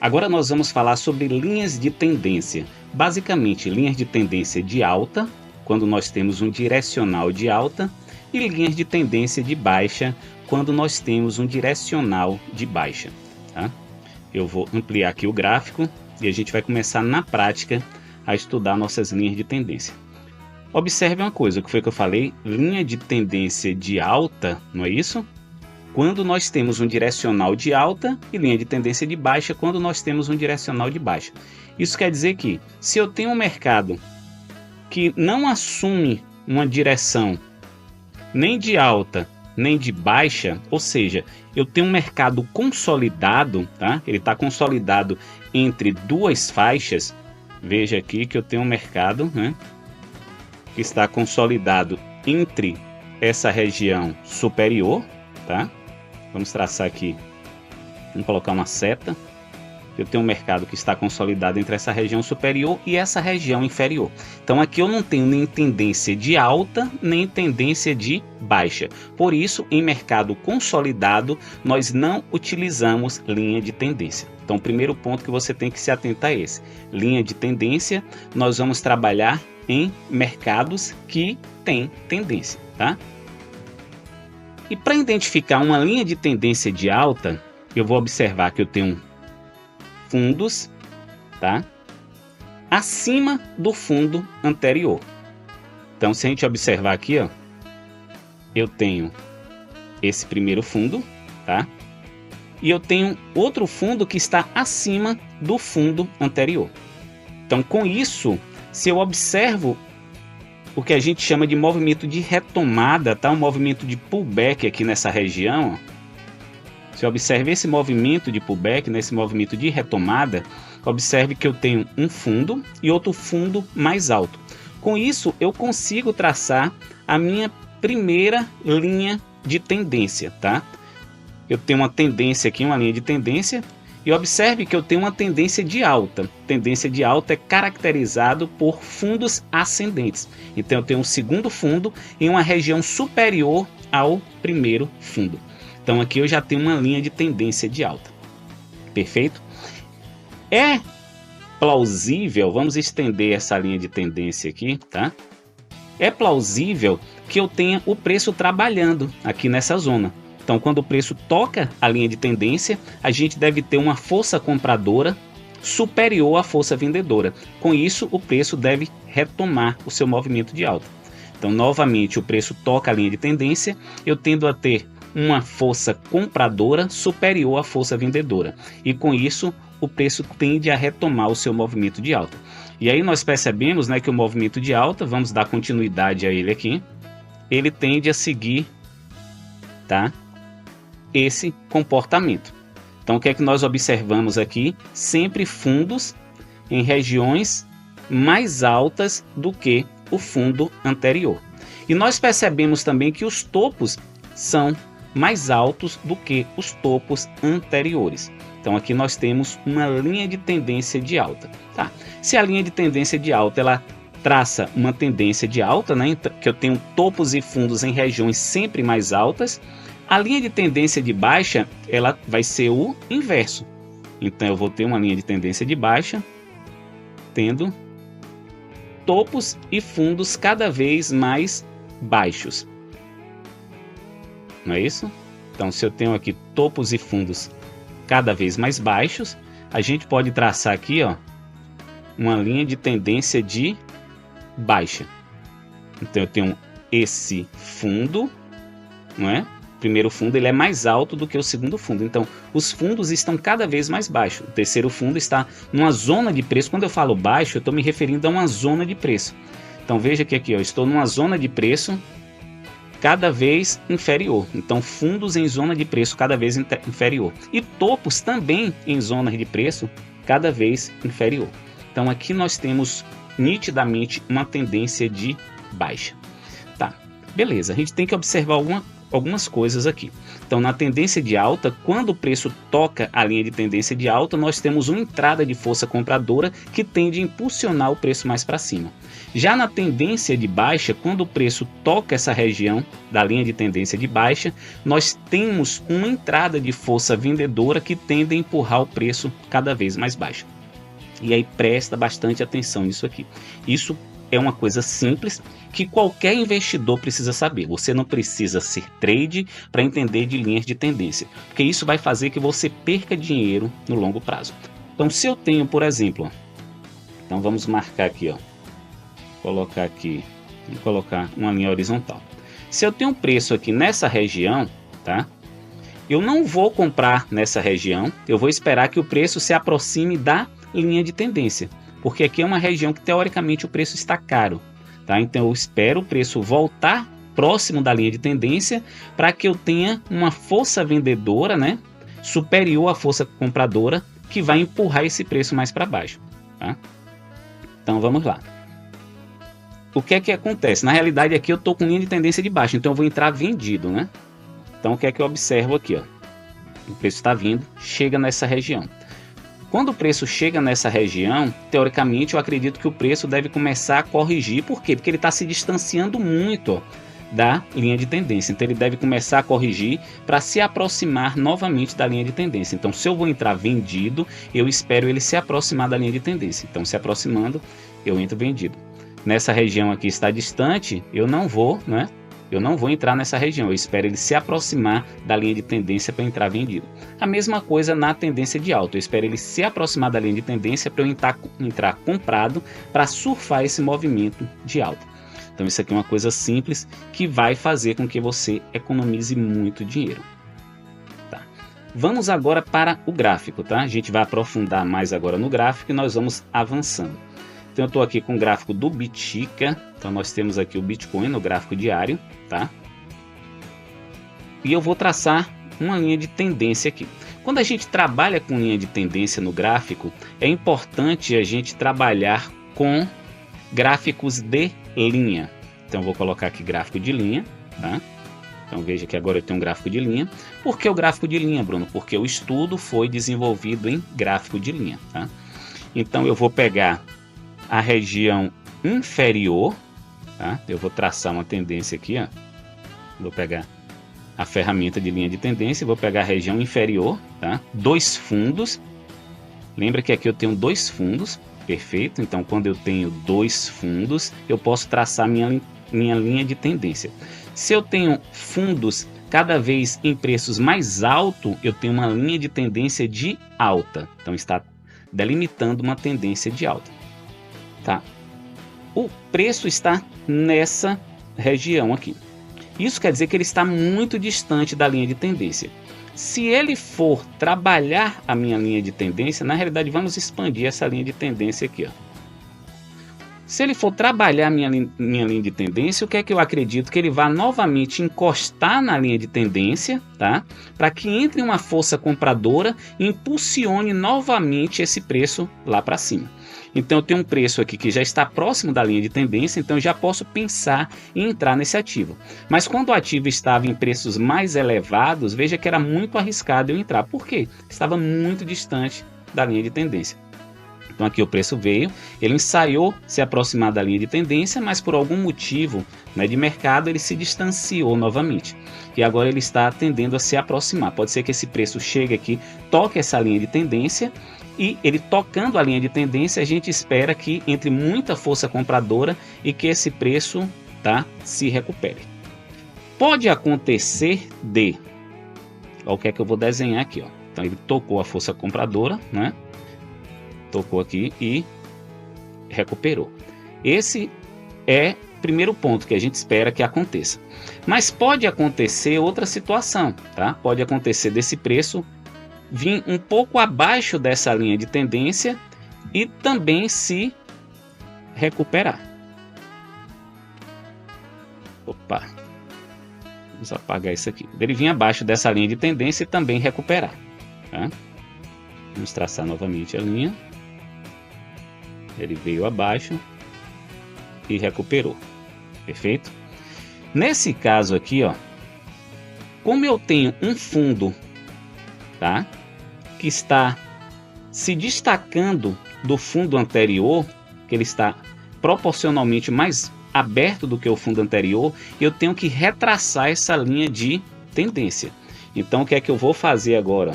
Agora nós vamos falar sobre linhas de tendência. Basicamente, linhas de tendência de alta, quando nós temos um direcional de alta, e linhas de tendência de baixa, quando nós temos um direcional de baixa. Tá? Eu vou ampliar aqui o gráfico e a gente vai começar na prática a estudar nossas linhas de tendência. Observe uma coisa, o que foi que eu falei? Linha de tendência de alta, não é isso? Quando nós temos um direcional de alta, e linha de tendência de baixa quando nós temos um direcional de baixa. Isso quer dizer que, se eu tenho um mercado que não assume uma direção nem de alta, nem de baixa, ou seja, eu tenho um mercado consolidado, tá? Ele está consolidado entre duas faixas. Veja aqui que eu tenho um mercado, né, que está consolidado entre essa região superior, tá? Vamos traçar aqui, vamos colocar uma seta. Eu tenho um mercado que está consolidado entre essa região superior e essa região inferior. Então aqui eu não tenho nem tendência de alta, nem tendência de baixa. Por isso, em mercado consolidado, nós não utilizamos linha de tendência. Então o primeiro ponto que você tem que se atentar é esse. Linha de tendência, nós vamos trabalhar em mercados que têm tendência, tá? E para identificar uma linha de tendência de alta, eu vou observar que eu tenho fundos, tá, acima do fundo anterior. Então, se a gente observar aqui, ó, eu tenho esse primeiro fundo, tá, e eu tenho outro fundo que está acima do fundo anterior. Então, com isso, se eu observo o que a gente chama de movimento de retomada, tá, um movimento de pullback aqui nessa região, ó. Se eu observe esse movimento de pullback, nesse movimento de retomada, observe que eu tenho um fundo e outro fundo mais alto. Com isso, eu consigo traçar a minha primeira linha de tendência, tá? Eu tenho uma tendência aqui, uma linha de tendência, e observe que eu tenho uma tendência de alta. Tendência de alta é caracterizado por fundos ascendentes. Então, eu tenho um segundo fundo em uma região superior ao primeiro fundo. Então aqui eu já tenho uma linha de tendência de alta. Perfeito? É plausível, vamos estender essa linha de tendência aqui, tá? É plausível que eu tenha o preço trabalhando aqui nessa zona. Então quando o preço toca a linha de tendência, a gente deve ter uma força compradora superior à força vendedora. Com isso, o preço deve retomar o seu movimento de alta. Então novamente o preço toca a linha de tendência, eu tendo a ter uma força compradora superior à força vendedora. E com isso, o preço tende a retomar o seu movimento de alta. E aí nós percebemos, né, que o movimento de alta, vamos dar continuidade a ele aqui, ele tende a seguir, tá, esse comportamento. Então o que é que nós observamos aqui? Sempre fundos em regiões mais altas do que o fundo anterior. E nós percebemos também que os topos são mais altos do que os topos anteriores. Então aqui nós temos uma linha de tendência de alta, tá? Se a linha de tendência de alta ela traça uma tendência de alta, né, que eu tenho topos e fundos em regiões sempre mais altas, a linha de tendência de baixa ela vai ser o inverso. Então eu vou ter uma linha de tendência de baixa tendo topos e fundos cada vez mais baixos. Não é isso? Então, se eu tenho aqui topos e fundos cada vez mais baixos, a gente pode traçar aqui, ó, uma linha de tendência de baixa. Então, eu tenho esse fundo, não é? O primeiro fundo ele é mais alto do que o segundo fundo. Então, os fundos estão cada vez mais baixos. O terceiro fundo está numa zona de preço. Quando eu falo baixo, eu estou me referindo a uma zona de preço. Então, veja que aqui, ó, eu estou numa zona de preço cada vez inferior. Então, fundos em zona de preço cada vez inferior. E topos também em zonas de preço cada vez inferior. Então, aqui nós temos nitidamente uma tendência de baixa. Tá, beleza. A gente tem que observar algumas coisas aqui. Então, na tendência de alta, quando o preço toca a linha de tendência de alta, nós temos uma entrada de força compradora que tende a impulsionar o preço mais para cima. Já na tendência de baixa, quando o preço toca essa região da linha de tendência de baixa, nós temos uma entrada de força vendedora que tende a empurrar o preço cada vez mais baixo. E aí presta bastante atenção nisso aqui. Isso é uma coisa simples que qualquer investidor precisa saber. Você não precisa ser trade para entender de linhas de tendência, porque isso vai fazer que você perca dinheiro no longo prazo. Então, se eu tenho, por exemplo, então vamos marcar aqui, colocar aqui, vou colocar uma linha horizontal. Se eu tenho um preço aqui nessa região, tá? Eu não vou comprar nessa região, eu vou esperar que o preço se aproxime da linha de tendência, porque aqui é uma região que teoricamente o preço está caro, tá? Então eu espero o preço voltar próximo da linha de tendência para que eu tenha uma força vendedora, né, superior à força compradora, que vai empurrar esse preço mais para baixo, tá? Então vamos lá. O que é que acontece? Na realidade aqui eu estou com linha de tendência de baixa, então eu vou entrar vendido, né? Então o que é que eu observo aqui, O preço está vindo, chega nessa região. Quando o preço chega nessa região, teoricamente eu acredito que o preço deve começar a corrigir. Por quê? Porque ele está se distanciando muito da linha de tendência. Então ele deve começar a corrigir para se aproximar novamente da linha de tendência. Então se eu vou entrar vendido, eu espero ele se aproximar da linha de tendência. Então se aproximando, eu entro vendido. Nessa região aqui está distante, eu não vou, né? Eu não vou entrar nessa região, eu espero ele se aproximar da linha de tendência para entrar vendido. A mesma coisa na tendência de alta, eu espero ele se aproximar da linha de tendência para eu entrar comprado para surfar esse movimento de alta. Então isso aqui é uma coisa simples que vai fazer com que você economize muito dinheiro. Tá. Vamos agora para o gráfico, tá? A gente vai aprofundar mais agora no gráfico e nós vamos avançando. Então eu estou aqui com o gráfico do Bitica, então nós temos aqui o Bitcoin no gráfico diário, tá? E eu vou traçar uma linha de tendência aqui. Quando a gente trabalha com linha de tendência no gráfico, é importante a gente trabalhar com gráficos de linha. Então eu vou colocar aqui gráfico de linha, tá? Então veja que agora eu tenho um gráfico de linha. Por que o gráfico de linha, Bruno? Porque o estudo foi desenvolvido em gráfico de linha, tá? Então eu vou pegar a região inferior, tá? Eu vou traçar uma tendência aqui, Vou pegar a ferramenta de linha de tendência, vou pegar a região inferior, tá? Dois fundos. Lembra que aqui eu tenho dois fundos, perfeito? Então quando eu tenho dois fundos, eu posso traçar minha linha de tendência. Se eu tenho fundos cada vez em preços mais altos, eu tenho uma linha de tendência de alta. Então está delimitando uma tendência de alta. Tá. O preço está nessa região aqui. Isso quer dizer que ele está muito distante da linha de tendência. Se ele for trabalhar a minha linha de tendência, na realidade vamos expandir essa linha de tendência aqui, Se ele for trabalhar minha linha de tendência, o que é que eu acredito? Que ele vai novamente encostar na linha de tendência, tá? Para que entre uma força compradora e impulsione novamente esse preço lá para cima. Então eu tenho um preço aqui que já está próximo da linha de tendência, então eu já posso pensar em entrar nesse ativo. Mas quando o ativo estava em preços mais elevados, veja que era muito arriscado eu entrar. Por quê? Estava muito distante da linha de tendência. Então aqui o preço veio, ele ensaiou se aproximar da linha de tendência, mas por algum motivo, de mercado ele se distanciou novamente. E agora ele está tendendo a se aproximar. Pode ser que esse preço chegue aqui, toque essa linha de tendência, e ele tocando a linha de tendência, a gente espera que entre muita força compradora e que esse preço, se recupere. Pode acontecer o que é que eu vou desenhar aqui, Então ele tocou a força compradora, Tocou aqui e recuperou. Esse é o primeiro ponto que a gente espera que aconteça. Mas pode acontecer outra situação, Pode acontecer desse preço vir um pouco abaixo dessa linha de tendência e também se recuperar. Opa, vamos apagar isso aqui. Ele vir abaixo dessa linha de tendência e também recuperar. Vamos traçar novamente a linha. Ele veio abaixo e recuperou. Perfeito? Nesse caso aqui, como eu tenho um fundo, tá, que está se destacando do fundo anterior, que ele está proporcionalmente mais aberto do que o fundo anterior, eu tenho que retraçar essa linha de tendência. Então, o que é que eu vou fazer agora?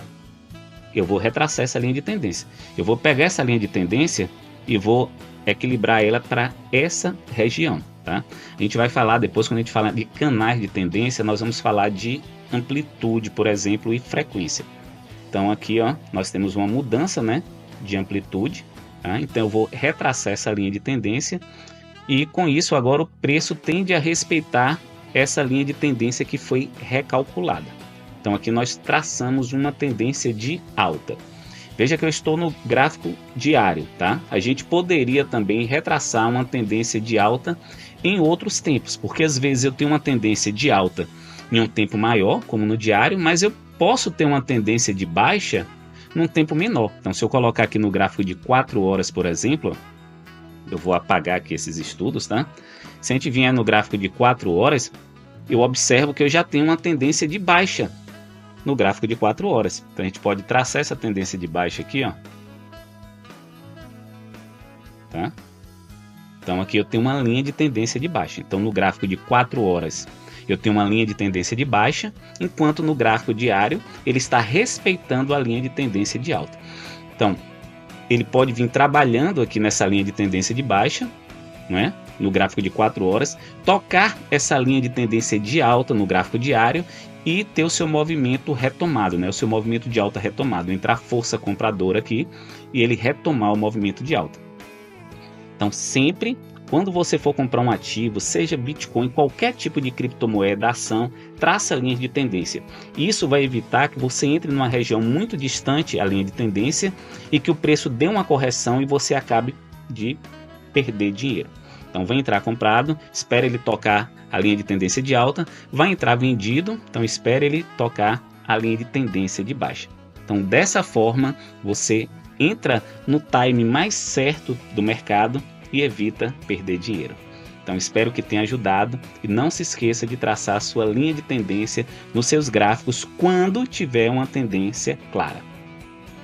Eu vou retraçar essa linha de tendência. Eu vou pegar essa linha de tendência e vou equilibrar ela para essa região, tá? A gente vai falar depois, quando a gente falar de canais de tendência, nós vamos falar de amplitude, por exemplo, e frequência. Então aqui, ó, nós temos uma mudança, né, de amplitude, tá? Então eu vou retraçar essa linha de tendência e com isso agora o preço tende a respeitar essa linha de tendência que foi recalculada. Então aqui nós traçamos uma tendência de alta. Veja que eu estou no gráfico diário, tá? A gente poderia também retraçar uma tendência de alta em outros tempos, porque às vezes eu tenho uma tendência de alta em um tempo maior, como no diário, mas eu posso ter uma tendência de baixa num tempo menor. Então, se eu colocar aqui no gráfico de 4 horas, por exemplo, eu vou apagar aqui esses estudos, tá? Se a gente vier no gráfico de 4 horas, eu observo que eu já tenho uma tendência de baixa no gráfico de 4 horas. Então, a gente pode traçar essa tendência de baixa aqui, ó. Tá? Então, aqui eu tenho uma linha de tendência de baixa. Então, no gráfico de 4 horas, eu tenho uma linha de tendência de baixa, enquanto no gráfico diário ele está respeitando a linha de tendência de alta. Então, ele pode vir trabalhando aqui nessa linha de tendência de baixa, não é? No gráfico de 4 horas, tocar essa linha de tendência de alta no gráfico diário e ter o seu movimento retomado, né? O seu movimento de alta retomado, entrar força compradora aqui e ele retomar o movimento de alta. Então, sempre quando você for comprar um ativo, seja Bitcoin, qualquer tipo de criptomoeda, ação, traça linhas de tendência. Isso vai evitar que você entre numa região muito distante à linha de tendência e que o preço dê uma correção e você acabe de perder dinheiro. Então vai entrar comprado, espera ele tocar a linha de tendência de alta, vai entrar vendido, então espera ele tocar a linha de tendência de baixa. Então dessa forma você entra no time mais certo do mercado e evita perder dinheiro. Então espero que tenha ajudado e não se esqueça de traçar a sua linha de tendência nos seus gráficos quando tiver uma tendência clara.